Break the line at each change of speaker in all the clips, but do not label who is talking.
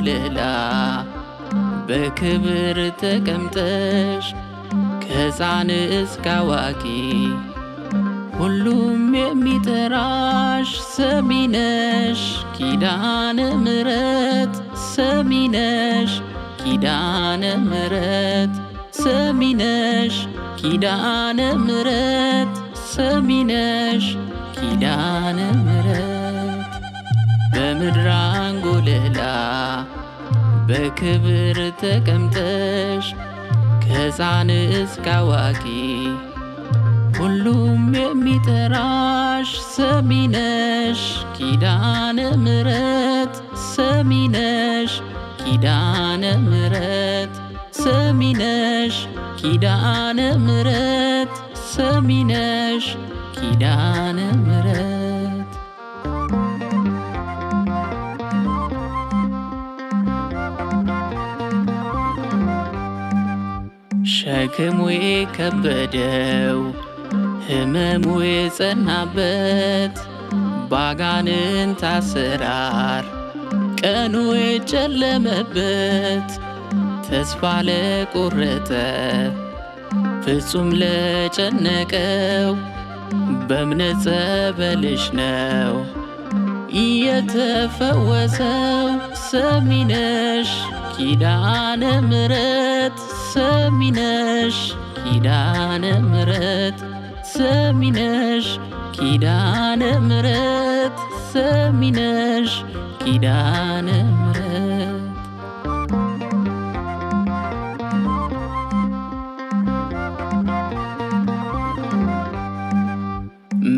ጎለላ በክብር ተቀምጠሽ ከሕፃን እስከ አዋቂ ሁሉም የሚጠራሽ ሰሚ ነሽ ኪዳነ ምሕረት ሰሚ ነሽ ኪዳነ ምሕረት ሰሚ ነሽ ኪዳነ ምሕረት ሰሚ ነሽ ኪዳነ ምሕረት በምድር አንጎለላ በክብር ተቀምጠሽ ከሕፃን እስከ አዋቂ ሁሉም የሚጠራሽ ሰሚ ነሽ ኪዳነ ምሕረት ሰሚ ነሽ ኪዳነ ምሕረት ሰሚ ነሽ ኪዳነ ምሕረት ሰሚ ነሽ ኪዳነ ምሕረት ሸክሙ የከበደው ሕመሙ የጸናበት ባጋንንት አሰራር ቀኑ የጨለመበት ተስፋ ለቆረጠ ፍጹም ለጨነቀው በእምነት ጸበልሽ ነው የተፈወሰው ሰሚ ነሽ ኪዳነ ምሕረት ሰሚ ነሽ ኪዳነ ምሕረት ሰሚ ነሽ ኪዳነ ምሕረት ሰሚ ነሽ ኪዳነ ምሕረት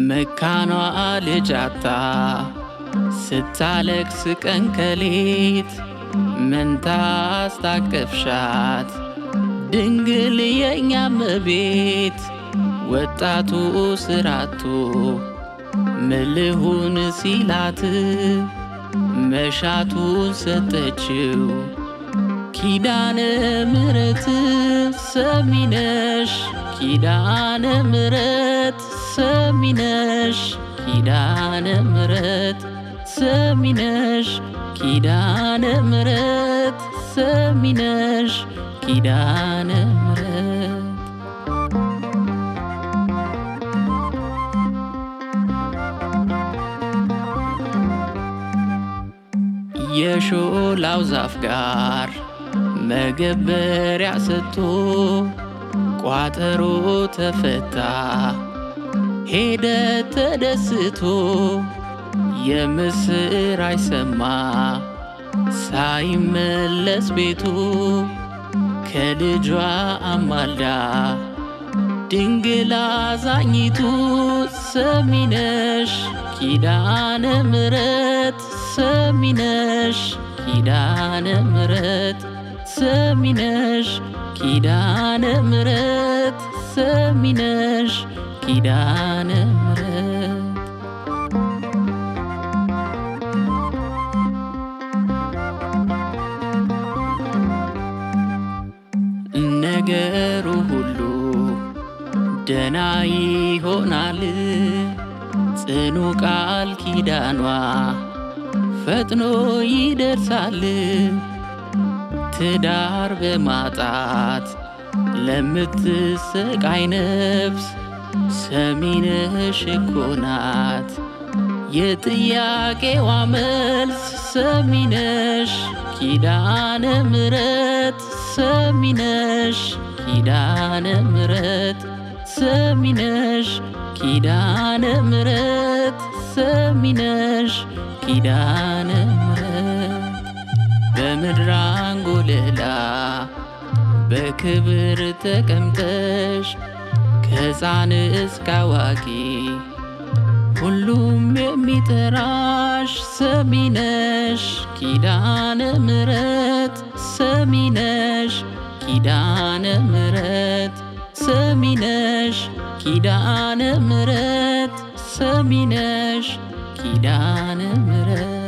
መካኗ ልጅ አጥታ ስታለቅስ ቀን ከሌት መንታ አስታቀፍሻት ድንግል የእኛ እመቤት ወጣቱ ስራቱ ምን ልሁን ሲላት መሻቱን ሰጠችው ኪዳነ ምሕረት ሰሚ ነሽ ኪዳነ ምሕረት ሰሚ ነሽ ኪዳነ ምሕረት ሰሚ ነሽ ኪዳነ ምሕረት ሰሚ ነሽ ኪዳነ ምሕረት የሾላው ዛፍ ጋር መገበሪያ ሰጥቶ ቋጠሮ ተፈታ ሄደ ተደስቶ የምስራች ሰማ ሳይመለስ ቤቱ ከልጇ አማልዳ ድንግል አዛኝቱ ሰሚ ነሽ ኪዳነ ምሕረት ሰሚ ነሽ ኪዳነ ምሕረት ሰሚ ነሽ ኪዳነ ምሕረት ሰሚ ነሽ ኪዳነ ምሕረት ነገሩ ሁሉ ደና ይሆናል ጽኑ ቃል ኪዳኗ ፈጥኖ ይደርሳል ትዳር በማጣት ለምትሰቃይ ነፍስ ሰሚ ነሽ እኮ ናት የጥያቄዋ መልስ ሰሚ ነሽ ኪዳነ ምሕረት ሰሚ ነሽ ኪዳነ ምሕረት ሰሚ ነሽ ኪዳነ ምሕረት ሰሚ ነሽ ኪዳነ ምሕረት በምድር አንጎለላ በክብር ተቀምጠሽ ከሕፃን እስከ አዋቂ ሁሉም የሚጠራሽ ሰሚ ነሽ ኪዳነ ምሕረት ሰሚ ነሽ ኪዳነ ምሕረት ሰሚ ነሽ ኪዳነ ምሕረት ሰሚ ነሽ ኪዳነ ምሕረት